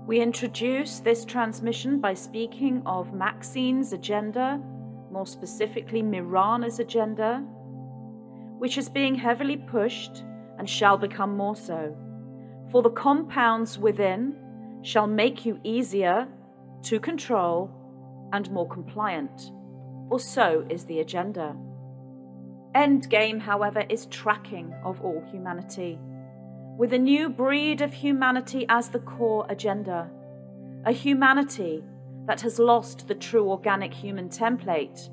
We introduce this transmission by speaking of Maxine's agenda, more specifically Mirana's agenda, which is being heavily pushed and shall become more so. For the compounds within shall make you easier to control and more compliant, or so is the agenda. Endgame, however, is tracking of all humanity, with a new breed of humanity as the core agenda, a humanity that has lost the true organic human template,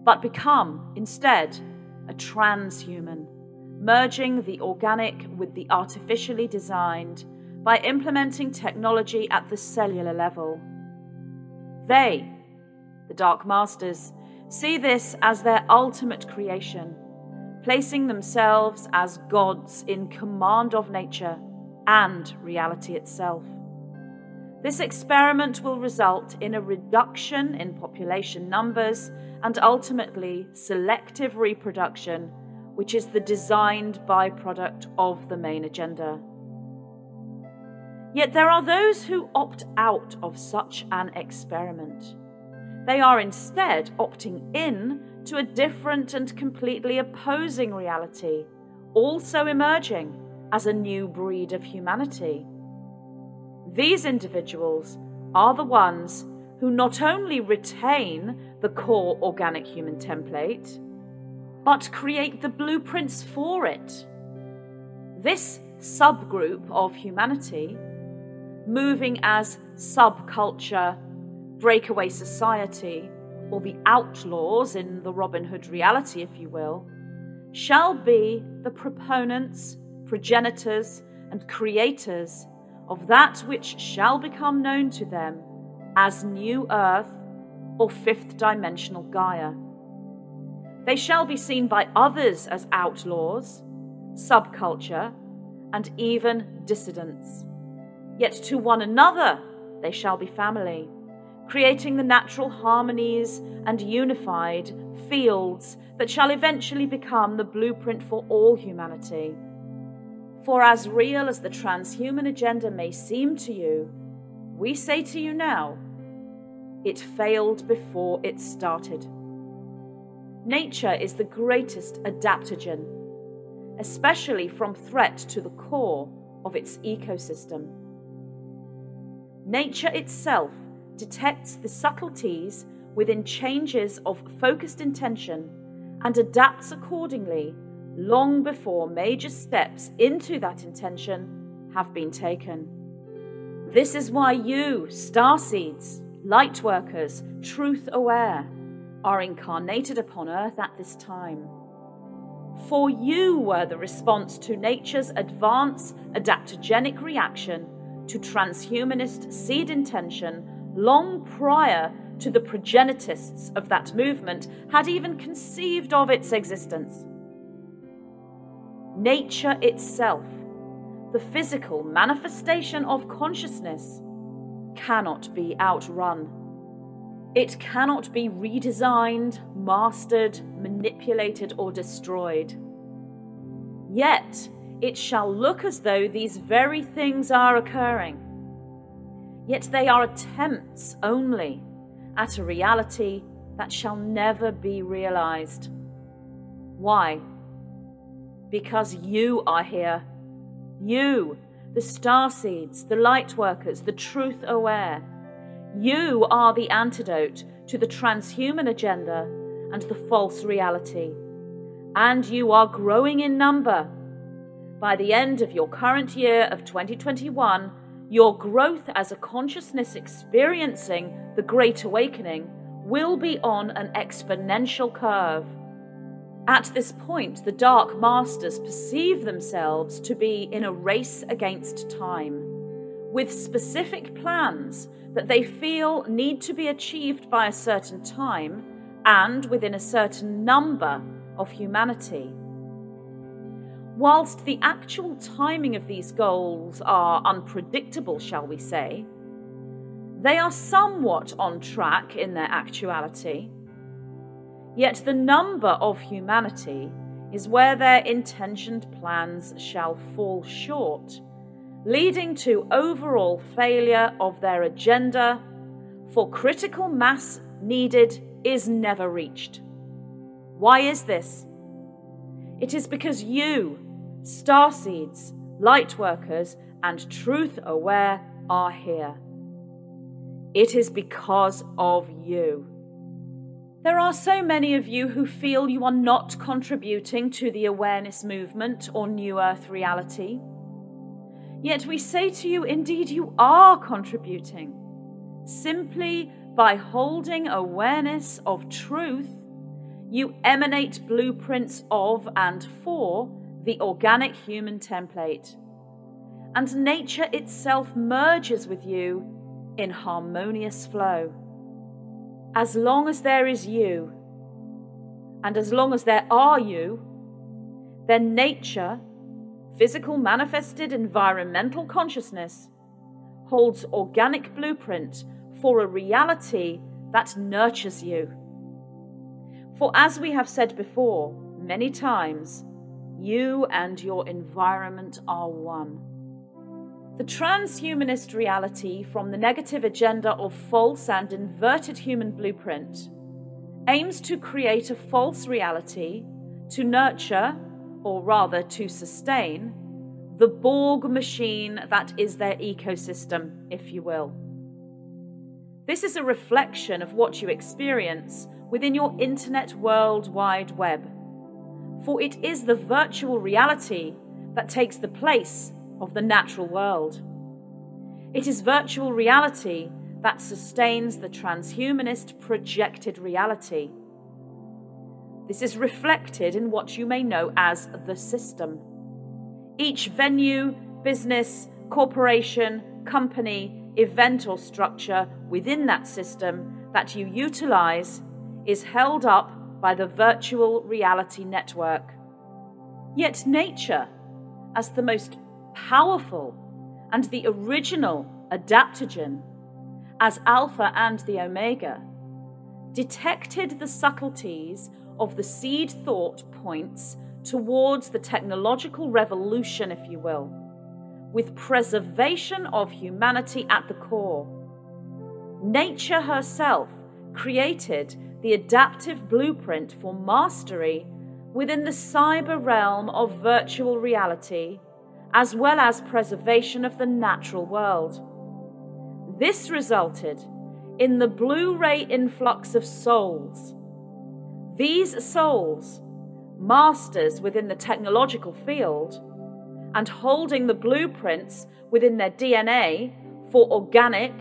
but become, instead, a transhuman, merging the organic with the artificially designed by implementing technology at the cellular level. They, the Dark Masters, see this as their ultimate creation, placing themselves as gods in command of nature and reality itself. This experiment will result in a reduction in population numbers and ultimately selective reproduction, which is the designed byproduct of the main agenda. Yet there are those who opt out of such an experiment. They are instead opting in to a different and completely opposing reality, also emerging as a new breed of humanity. These individuals are the ones who not only retain the core organic human template, but create the blueprints for it. This subgroup of humanity, moving as subculture, breakaway society, or the outlaws in the Robin Hood reality, if you will, shall be the proponents, progenitors, and creators of that which shall become known to them as New Earth or fifth dimensional Gaia. They shall be seen by others as outlaws, subculture, and even dissidents. Yet to one another they shall be family, creating the natural harmonies and unified fields that shall eventually become the blueprint for all humanity. For as real as the transhuman agenda may seem to you, we say to you now, it failed before it started. Nature is the greatest adaptogen, especially from threat to the core of its ecosystem. Nature itself detects the subtleties within changes of focused intention and adapts accordingly long before major steps into that intention have been taken. This is why you, Starseeds, Lightworkers, Truth-aware, are incarnated upon Earth at this time. For you were the response to nature's advanced adaptogenic reaction to transhumanist seed intention long prior to the progenitists of that movement had even conceived of its existence. Nature itself, the physical manifestation of consciousness, cannot be outrun. It cannot be redesigned, mastered, manipulated, or destroyed. Yet, it shall look as though these very things are occurring. Yet they are attempts only at a reality that shall never be realized. Why? Because you are here. You, the Starseeds, the Lightworkers, the Truth-aware. You are the antidote to the transhuman agenda and the false reality. And you are growing in number. By the end of your current year of 2021, your growth as a consciousness experiencing the Great Awakening will be on an exponential curve. At this point, the Dark Masters perceive themselves to be in a race against time, with specific plans that they feel need to be achieved by a certain time and within a certain number of humanity. Whilst the actual timing of these goals are unpredictable, shall we say, they are somewhat on track in their actuality. Yet the number of humanity is where their intentioned plans shall fall short, leading to overall failure of their agenda, for critical mass needed is never reached. Why is this? It is because you, Starseeds, Lightworkers, and Truth-Aware are here. It is because of you. There are so many of you who feel you are not contributing to the awareness movement or New Earth reality. Yet we say to you, indeed you are contributing. Simply by holding awareness of truth, you emanate blueprints of and for the organic human template. And nature itself merges with you in harmonious flow. As long as there is you, and as long as there are you, then nature, physical manifested environmental consciousness, holds organic blueprint for a reality that nurtures you. For as we have said before many times, you and your environment are one. The transhumanist reality from the negative agenda of false and inverted human blueprint aims to create a false reality to nurture, or rather to sustain, the Borg machine that is their ecosystem, if you will. This is a reflection of what you experience within your internet World Wide Web, for it is the virtual reality that takes the place of the natural world. It is virtual reality that sustains the transhumanist projected reality. This is reflected in what you may know as the system. Each venue, business, corporation, company, event or structure within that system that you utilize is held up by the virtual reality network. Yet nature, as the most powerful and the original adaptogen, as Alpha and the Omega, detected the subtleties of the seed thought points towards the technological revolution, if you will, with preservation of humanity at the core. Nature herself created the adaptive blueprint for mastery within the cyber realm of virtual reality, as well as preservation of the natural world. This resulted in the Blu-ray influx of souls. These souls, masters within the technological field, and holding the blueprints within their DNA for organic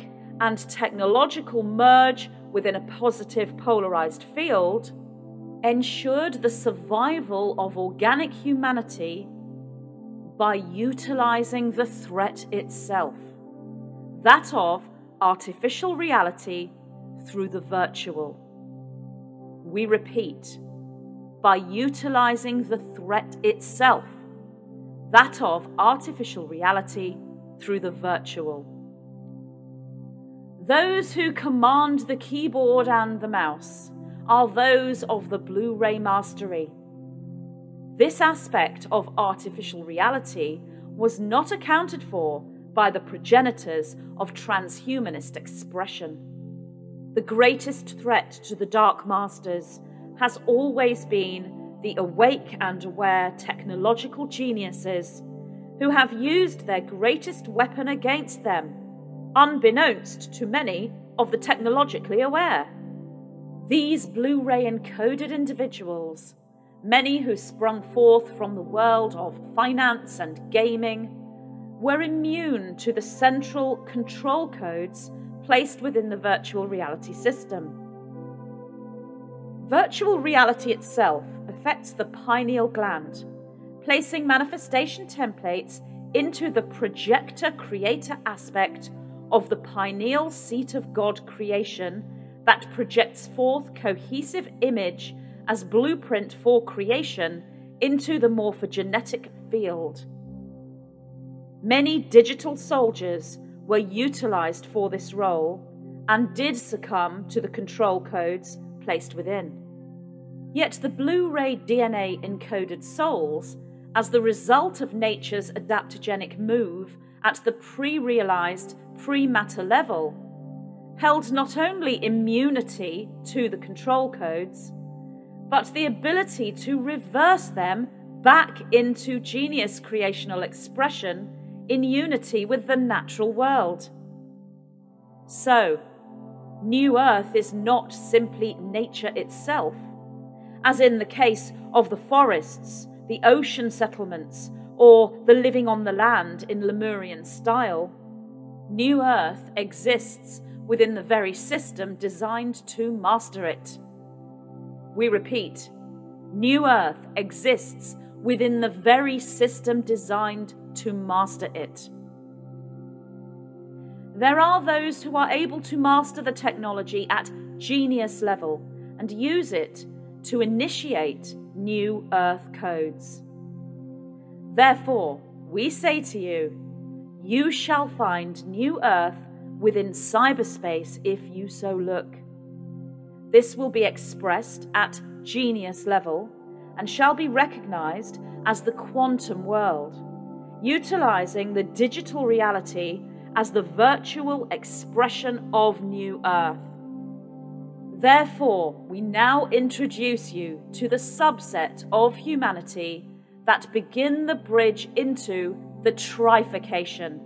and technological merge within a positive polarized field, ensured the survival of organic humanity by utilizing the threat itself, that of artificial reality through the virtual. We repeat, by utilizing the threat itself, that of artificial reality through the virtual. Those who command the keyboard and the mouse are those of the Blu-ray mastery. This aspect of artificial reality was not accounted for by the progenitors of transhumanist expression. The greatest threat to the Dark Masters has always been the awake and aware technological geniuses who have used their greatest weapon against them, unbeknownst to many of the technologically aware. These Blu-ray encoded individuals, many who sprung forth from the world of finance and gaming, were immune to the central control codes placed within the virtual reality system. Virtual reality itself affects the pineal gland, placing manifestation templates into the projector-creator aspect of the pineal seat of God creation that projects forth cohesive image as blueprint for creation into the morphogenetic field. Many digital soldiers were utilized for this role and did succumb to the control codes placed within. Yet the Blu-ray DNA encoded souls, as the result of nature's adaptogenic move at the pre-realized, pre-matter level, held not only immunity to the control codes, but the ability to reverse them back into genius creational expression in unity with the natural world. So, New Earth is not simply nature itself, as in the case of the forests, the ocean settlements, or the living on the land in Lemurian style. New Earth exists within the very system designed to master it. We repeat, New Earth exists within the very system designed to master it. There are those who are able to master the technology at genius level and use it to initiate new Earth codes. Therefore, we say to you, you shall find New Earth within cyberspace if you so look. This will be expressed at genius level and shall be recognized as the quantum world, utilizing the digital reality as the virtual expression of New Earth. Therefore, we now introduce you to the subset of humanity that begin the bridge into the Trifurcation,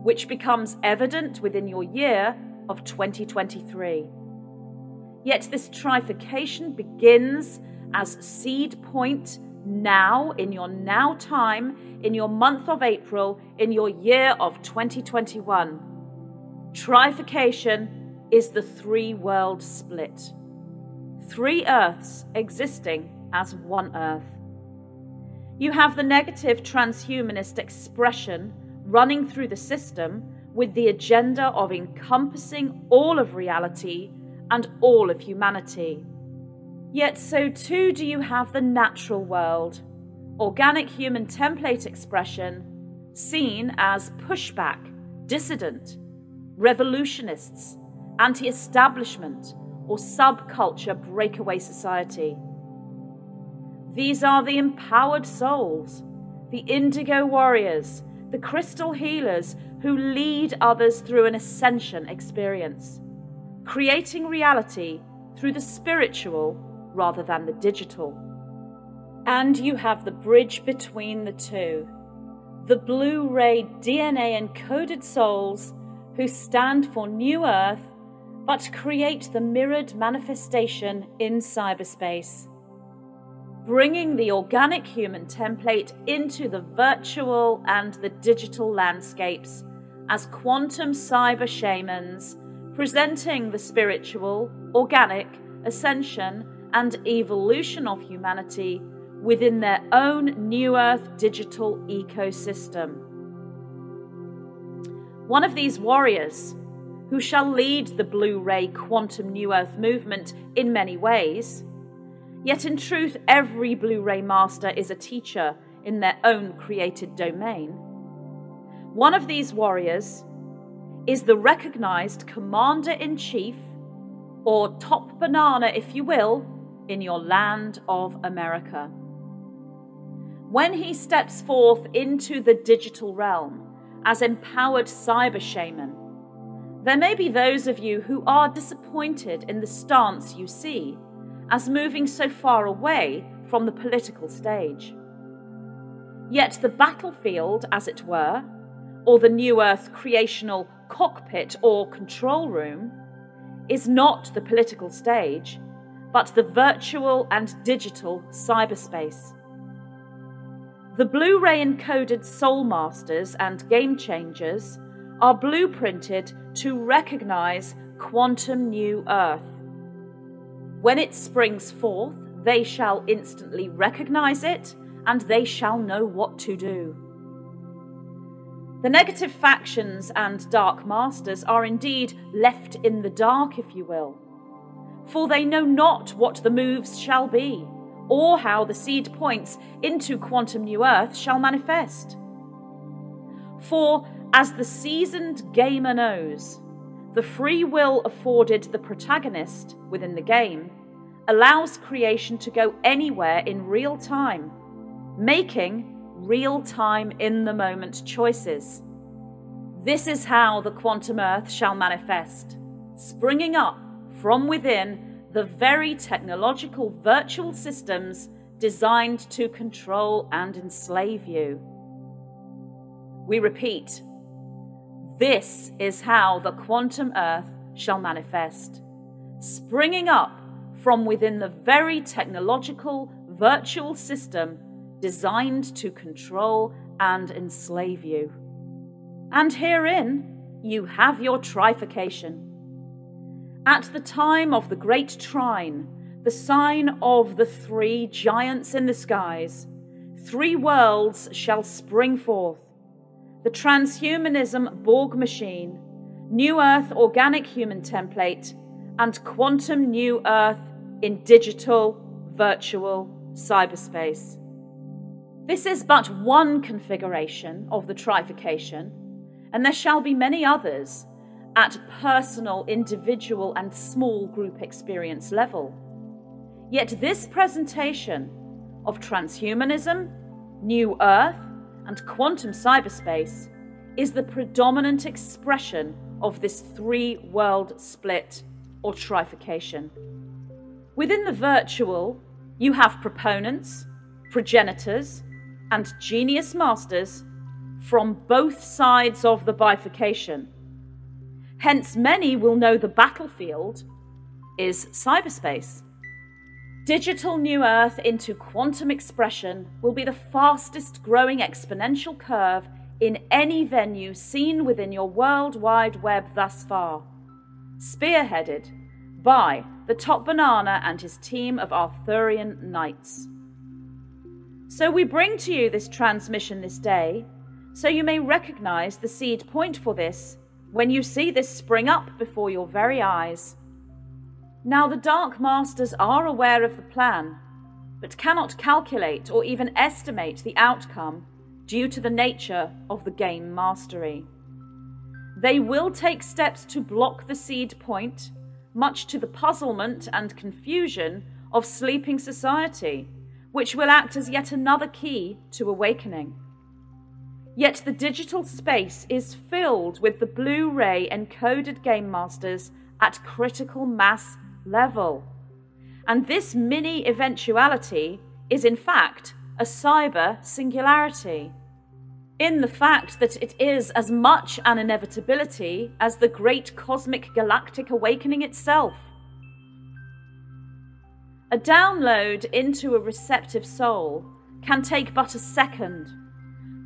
which becomes evident within your year of 2023. Yet this Trifurcation begins as seed point now, in your now time, in your month of April, in your year of 2021. Trifurcation is the three-world split. 3 Earths existing as one Earth. You have the negative transhumanist expression running through the system with the agenda of encompassing all of reality and all of humanity. Yet so too do you have the natural world, organic human template expression, seen as pushback, dissident, revolutionists, anti-establishment, or subculture breakaway society. These are the empowered souls, the indigo warriors, the crystal healers who lead others through an ascension experience, creating reality through the spiritual rather than the digital. And you have the bridge between the two, the Blu-ray DNA encoded souls who stand for New Earth but create the mirrored manifestation in cyberspace, bringing the organic human template into the virtual and the digital landscapes as quantum cyber shamans, presenting the spiritual, organic, ascension, and evolution of humanity within their own New Earth digital ecosystem. One of these warriors, who shall lead the Blu-ray Quantum New Earth movement in many ways, yet in truth every Blu-ray master is a teacher in their own created domain. One of these warriors is the recognized Commander-in-Chief, or top banana if you will, in your land of America. When he steps forth into the digital realm as empowered cyber shaman, there may be those of you who are disappointed in the stance you see as moving so far away from the political stage. Yet the battlefield, as it were, or the New Earth creational cockpit or control room, is not the political stage, but the virtual and digital cyberspace. The Blu-ray encoded soul masters and game changers are blueprinted to recognize quantum New Earth. When it springs forth, they shall instantly recognize it, and they shall know what to do. The negative factions and dark masters are indeed left in the dark, if you will, for they know not what the moves shall be, or how the seed points into quantum New Earth shall manifest. For, as the seasoned gamer knows, the free will afforded the protagonist within the game allows creation to go anywhere in real time, making real-time in-the-moment choices. This is how the quantum earth shall manifest, springing up from within the very technological virtual systems designed to control and enslave you. We repeat, this is how the quantum earth shall manifest, springing up from within the very technological virtual system designed to control and enslave you. And herein you have your trifurcation. At the time of the great trine, the sign of the three giants in the skies, three worlds shall spring forth: the transhumanism Borg machine, New Earth organic human template, and quantum New Earth in digital, virtual cyberspace. This is but one configuration of the trifurcation, and there shall be many others at personal, individual, and small group experience level. Yet this presentation of transhumanism, New Earth, and quantum cyberspace is the predominant expression of this three-world split or trifurcation. Within the virtual, you have proponents, progenitors, and genius masters from both sides of the bifurcation. Hence, many will know the battlefield is cyberspace. Digital New Earth into quantum expression will be the fastest growing exponential curve in any venue seen within your World Wide Web thus far, spearheaded by the Top Banana and his team of Arthurian knights. So we bring to you this transmission this day, so you may recognize the seed point for this when you see this spring up before your very eyes. Now the Dark Masters are aware of the plan, but cannot calculate or even estimate the outcome due to the nature of the game mastery. They will take steps to block the seed point, much to the puzzlement and confusion of sleeping society, which will act as yet another key to awakening. Yet the digital space is filled with the Blu-ray encoded game masters at critical mass level. And this mini eventuality is in fact a cyber singularity, in the fact that it is as much an inevitability as the great cosmic galactic awakening itself. A download into a receptive soul can take but a second,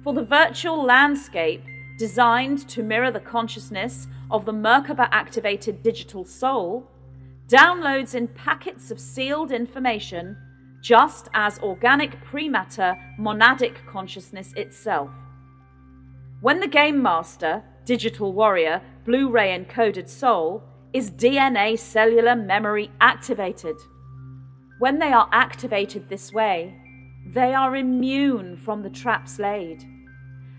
for the virtual landscape designed to mirror the consciousness of the Merkaba-activated digital soul downloads in packets of sealed information, just as organic prematter monadic consciousness itself. When the Game Master, Digital Warrior, Blu-ray encoded soul is DNA cellular memory activated. When they are activated this way, they are immune from the traps laid,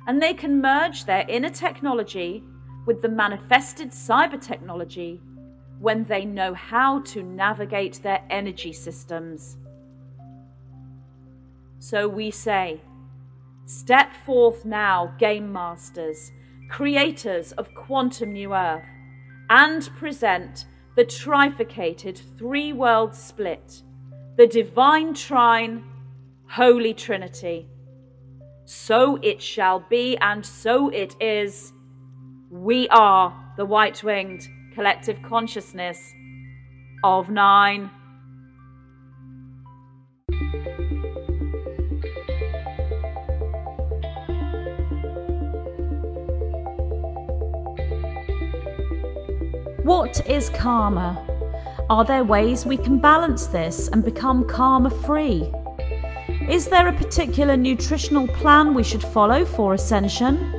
and they can merge their inner technology with the manifested cyber technology when they know how to navigate their energy systems. So we say, step forth now, Game Masters, creators of Quantum New Earth, and present the trifurcated three-world split, the divine trine, Holy Trinity. So it shall be, and so it is. We are the white-winged collective consciousness of 9. What is karma? Are there ways we can balance this and become karma-free? Is there a particular nutritional plan we should follow for ascension?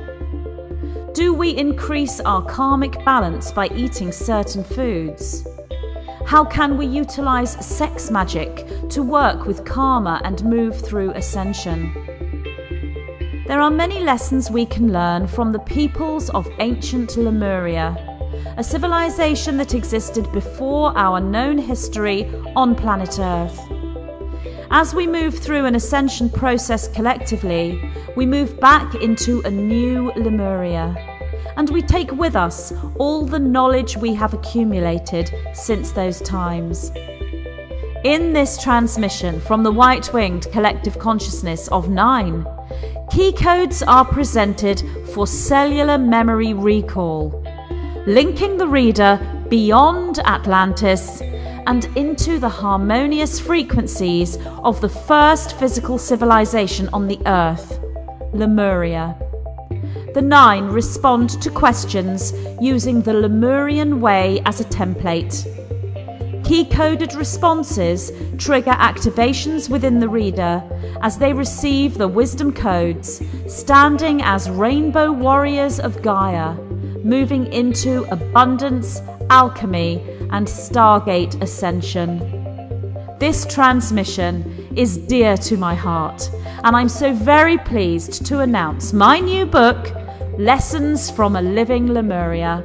Do we increase our karmic balance by eating certain foods? How can we utilize sex magic to work with karma and move through ascension? There are many lessons we can learn from the peoples of ancient Lemuria, a civilization that existed before our known history on planet Earth. As we move through an ascension process collectively, we move back into a new Lemuria, and we take with us all the knowledge we have accumulated since those times. In this transmission from the white-winged collective consciousness of 9, key codes are presented for cellular memory recall, linking the reader beyond Atlantis and into the harmonious frequencies of the first physical civilization on the Earth, Lemuria. The 9 respond to questions using the Lemurian way as a template. Key-coded responses trigger activations within the reader as they receive the wisdom codes, standing as rainbow warriors of Gaia, moving into abundance, alchemy, and Stargate ascension. This transmission is dear to my heart, and I'm so very pleased to announce my new book, Lessons from a Living Lemuria.